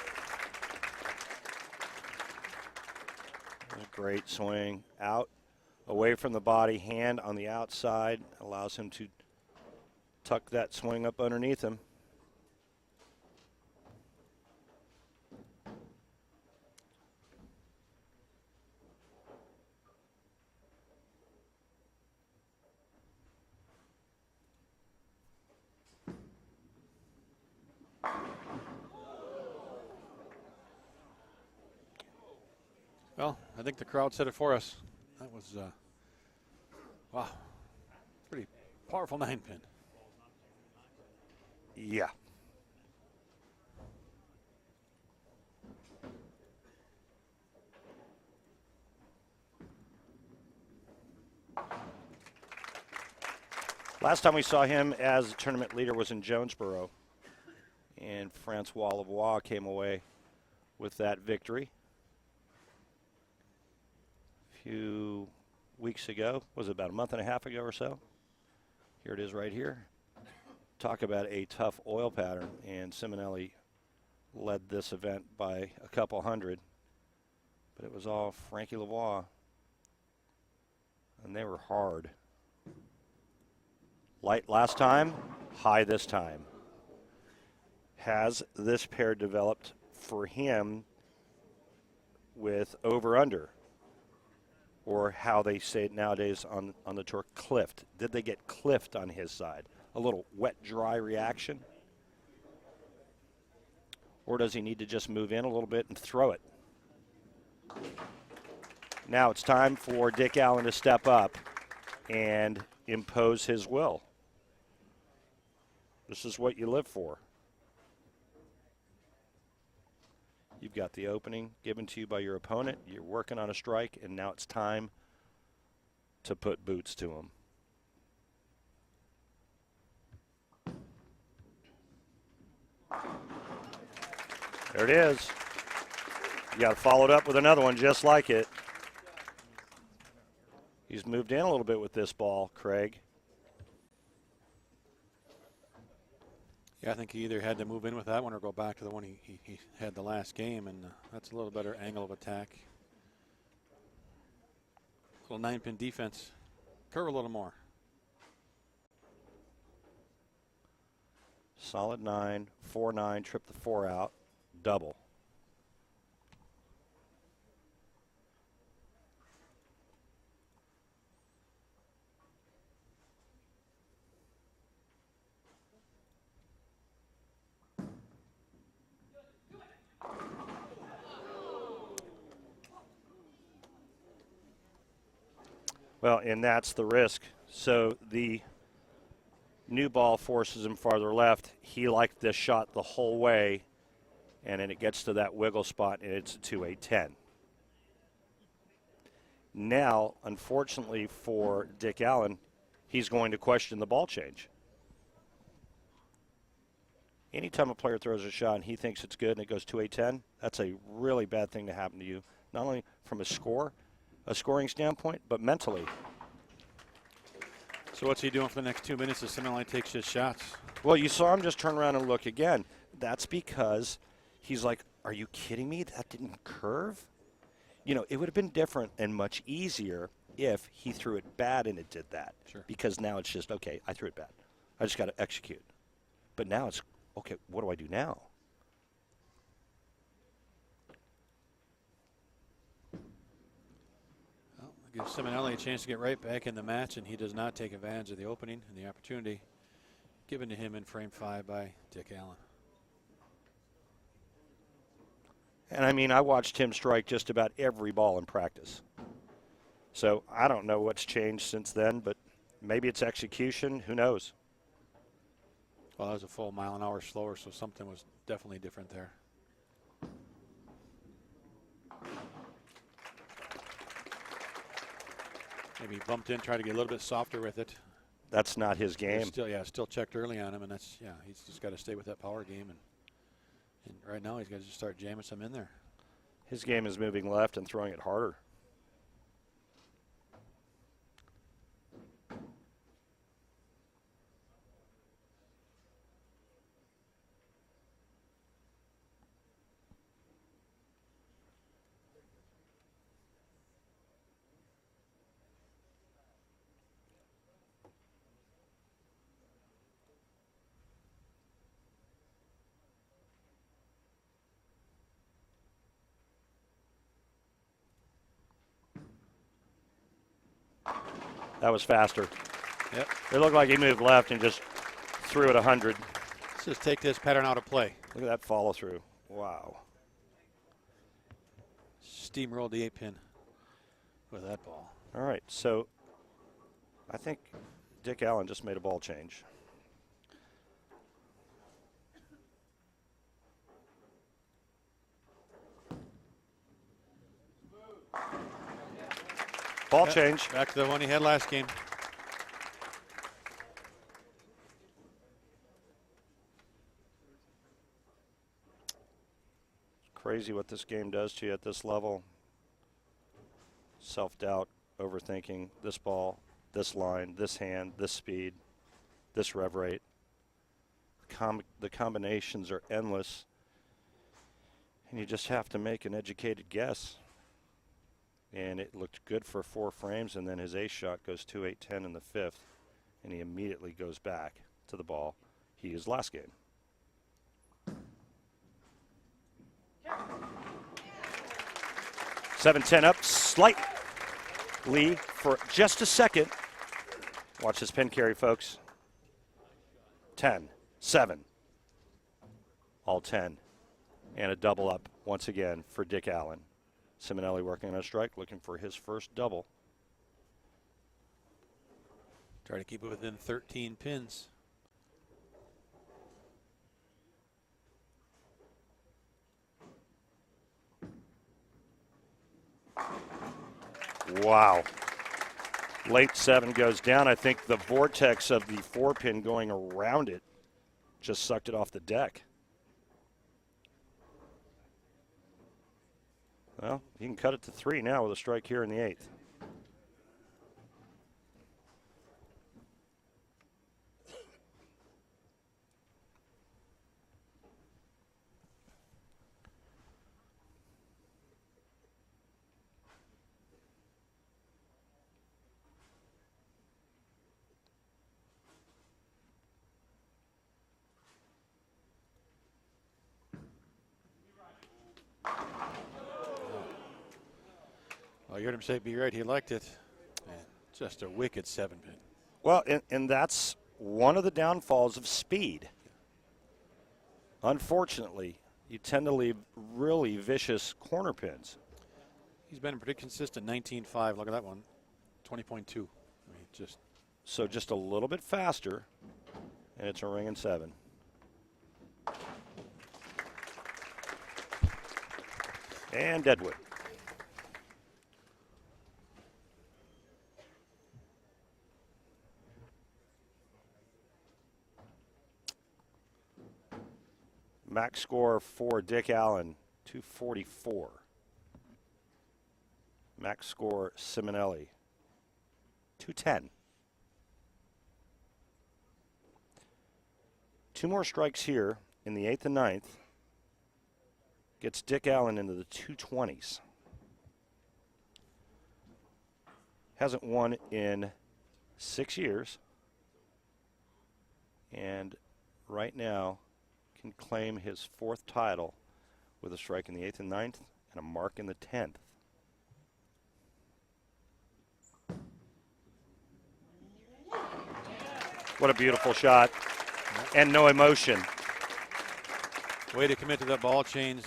A great swing. Out, away from the body, hand on the outside. Allows him to tuck that swing up underneath him. Well, I think the crowd said it for us. That was, wow, pretty powerful 9-pin. Yeah. Last time we saw him as a tournament leader was in Jonesboro, and Francois Lavoie came away with that victory. Few weeks ago, was it about a month and a half ago or so? Here it is right here. Talk about a tough oil pattern, and Ciminelli led this event by a couple hundred, but it was all Frankie Lavoie, and they were hard. Light last time, high this time. Has this pair developed for him with over-under? Or how they say it nowadays on the tour, cliffed. Did they get cliffed on his side? A little wet, dry reaction? Or does he need to just move in a little bit and throw it? Now it's time for Dick Allen to step up and impose his will. This is what you live for. You've got the opening given to you by your opponent. You're working on a strike, and now it's time to put boots to him. There it is. You got to follow it up with another one just like it. He's moved in a little bit with this ball, Craig. Yeah, I think he either had to move in with that one or go back to the one he had the last game, and that's a little better angle of attack. Little 9-pin defense. Curve a little more. Solid 9, 4-9, trip the 4 out, double. Well, and that's the risk. So the new ball forces him farther left. He liked this shot the whole way, and then it gets to that wiggle spot, and it's to a 10. Now, unfortunately for Dick Allen, he's going to question the ball change. Anytime a player throws a shot and he thinks it's good and it goes to a 10, that's a really bad thing to happen to you, not only from a scoring standpoint, but mentally. So what's he doing for the next 2 minutes as Ciminelli takes his shots? Well, you saw him just turn around and look again. That's because he's like, are you kidding me? That didn't curve? You know, it would have been different and much easier if he threw it bad and it did that. Sure. Because now it's just, okay, I threw it bad. I just got to execute. But now it's, okay, what do I do now? gives Ciminelli a chance to get right back in the match, and he does not take advantage of the opening and the opportunity given to him in frame 5 by Dick Allen. And I mean, I watched him strike just about every ball in practice. So I don't know what's changed since then, but maybe it's execution. Who knows? Well, that was a full mile an hour slower, so something was definitely different there. Maybe he bumped in, tried to get a little bit softer with it. That's not his game. Still checked early on him, and that's, he's just got to stay with that power game. And right now he's got to just start jamming some in there. His game is moving left and throwing it harder. That was faster. Yep. It looked like he moved left and just threw it 100. Let's just take this pattern out of play. Look at that follow through. Wow. Steamrolled the 8-pin with that ball. All right, so I think Dick Allen just made a ball change. Ball change. Back to the one he had last game. Crazy what this game does to you at this level. Self-doubt, overthinking, this ball, this line, this hand, this speed, this rev rate. The combinations are endless, and you just have to make an educated guess. And it looked good for 4 frames, and then his ace shot goes 2-8-10 in the 5th, and he immediately goes back to the ball he used last game. Yeah. 7-10 up slightly for just a second. Watch this pin carry, folks. 10, 7, all 10, and a double up once again for Dick Allen. Ciminelli working on a strike, looking for his first double. Try to keep it within 13 pins. Wow. Late 7 goes down. I think the vortex of the 4-pin going around it just sucked it off the deck. Well, you can cut it to 3 now with a strike here in the 8th. Well, you heard him say be right, he liked it. And just a wicked 7-pin. Well, and that's one of the downfalls of speed. Unfortunately, you tend to leave really vicious corner pins. He's been pretty consistent, 19.5. Look at that one, 20.2. I mean, So just a little bit faster, and it's a ring and 7. And Deadwood. Max score for Dick Allen, 244. Max score Ciminelli, 210. 2 more strikes here in the 8th and 9th. Gets Dick Allen into the 220s. Hasn't won in 6 years. And right now can claim his 4th title with a strike in the 8th and 9th and a mark in the 10th. What a beautiful shot. And no emotion. Way to commit to that ball change.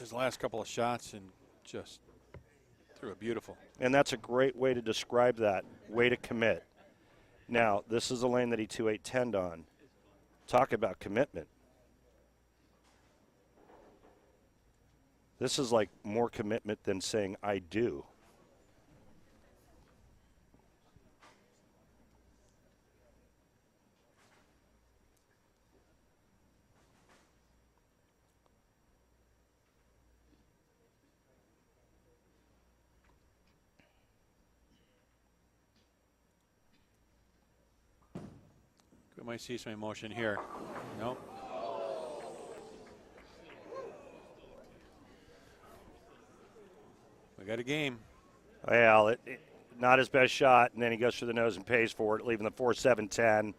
His last couple of shots and just threw it beautiful. And that's a great way to describe that. Way to commit. Now, this is a lane that he 2-8-10'd on. Talk about commitment. This is like more commitment than saying I do. We might see some emotion here. Nope. We got a game. Well, not his best shot, and then he goes for the nose and pays for it, leaving the 4-7-10.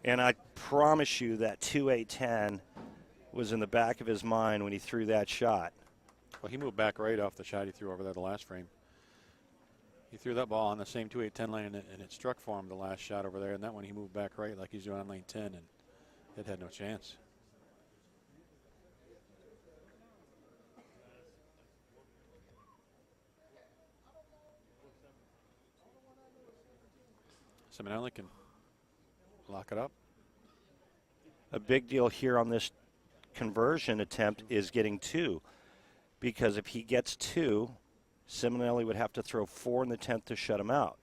And I promise you that 2-8-10 was in the back of his mind when he threw that shot. Well, he moved back right off the shot he threw over there the last frame. He threw that ball on the same 2-8-10 lane, and it struck for him the last shot over there. And that one he moved back right like he's doing on lane 10, and it had no chance. Ciminelli can lock it up. A big deal here on this conversion attempt is getting 2, because if he gets 2, Ciminelli would have to throw 4 in the 10th to shut him out.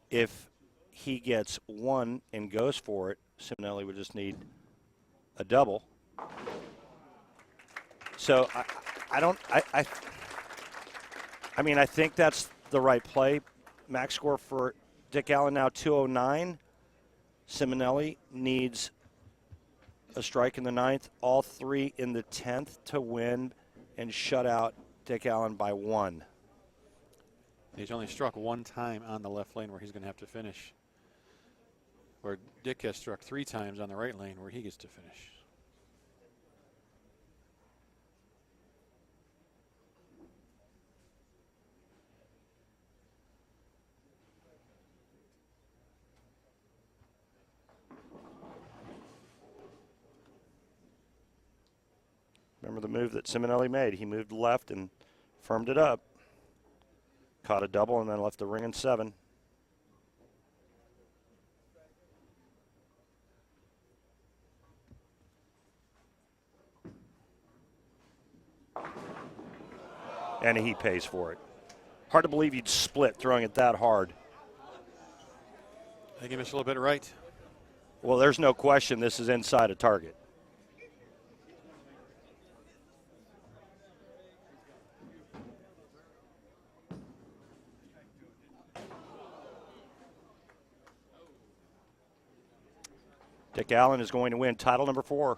If he gets 1 and goes for it, Ciminelli would just need a double. So I think that's the right play. Max score for Dick Allen now 209. Ciminelli needs a strike in the 9th, all 3 in the 10th to win and shut out Dick Allen by 1. He's only struck 1 time on the left lane where he's going to have to finish, where Dick has struck 3 times on the right lane where he gets to finish. Remember the move that Ciminelli made. He moved left and firmed it up. Caught a double and then left the ring in 7. And he pays for it. Hard to believe you'd split throwing it that hard. I think he missed a little bit right. Well, there's no question this is inside a target. Dick Allen is going to win title number 4.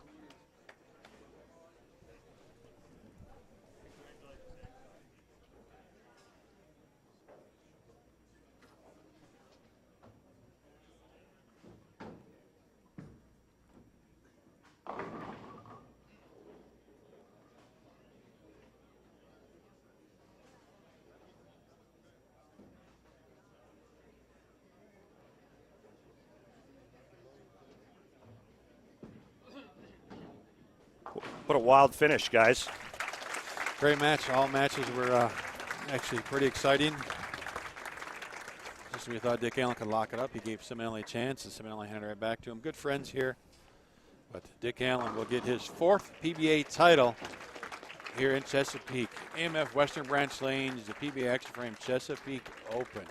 What a wild finish, guys. Great match. All matches were actually pretty exciting. Just when we thought Dick Allen could lock it up, he gave Ciminelli a chance, and Ciminelli handed it right back to him. Good friends here. But Dick Allen will get his 4th PBA title here in Chesapeake. AMF Western Branch Lanes, the PBA Extra Frame Chesapeake Open.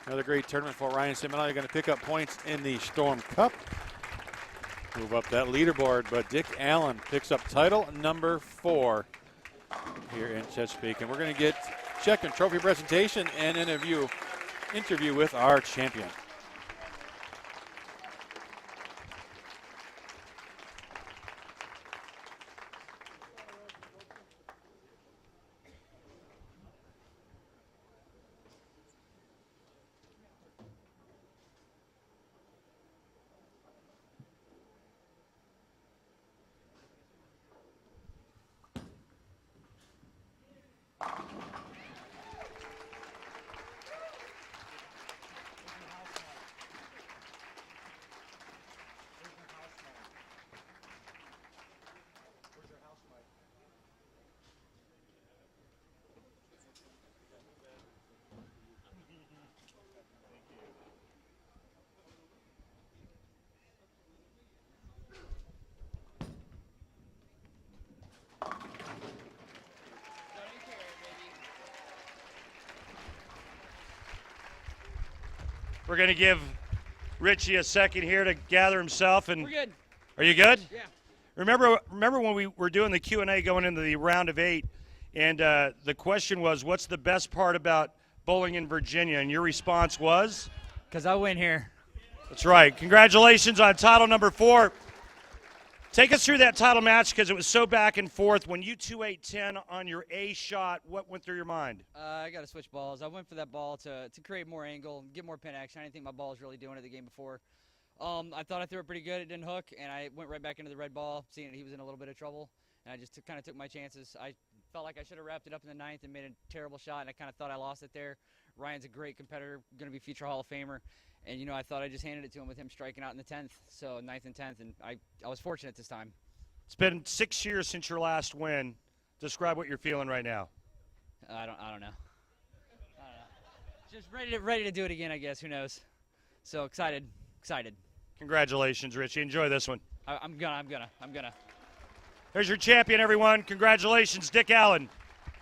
Another great tournament for Ryan Ciminelli. Going to pick up points in the Storm Cup. Move up that leaderboard, but Dick Allen picks up title number 4 here in Chesapeake. And we're going to get check and trophy presentation and interview with our champion. We're going to give Richie a second here to gather himself. And We're good. Are you good? Yeah. Remember when we were doing the Q&A going into the round of 8, and the question was, what's the best part about bowling in Virginia? And your response was? Because I win here. That's right. Congratulations on title number 4. Take us through that title match because it was so back and forth. When you 2-8-10 on your A shot, what went through your mind? I got to switch balls. I went for that ball to create more angle, get more pin action. I didn't think my ball was really doing it the game before. I thought I threw it pretty good. It didn't hook, and I went right back into the red ball, seeing that he was in a little bit of trouble. And I just kind of took my chances. I felt like I should have wrapped it up in the 9th and made a terrible shot, and I kind of thought I lost it there. Ryan's a great competitor, going to be future Hall of Famer. And, you know, I thought I just handed it to him with him striking out in the 10th, so 9th and 10th, and I was fortunate this time. It's been 6 years since your last win. Describe what you're feeling right now. I don't know. Just ready to do it again, I guess. Who knows? So excited. Congratulations, Richie. Enjoy this one. I'm gonna. Here's your champion, everyone. Congratulations, Dick Allen.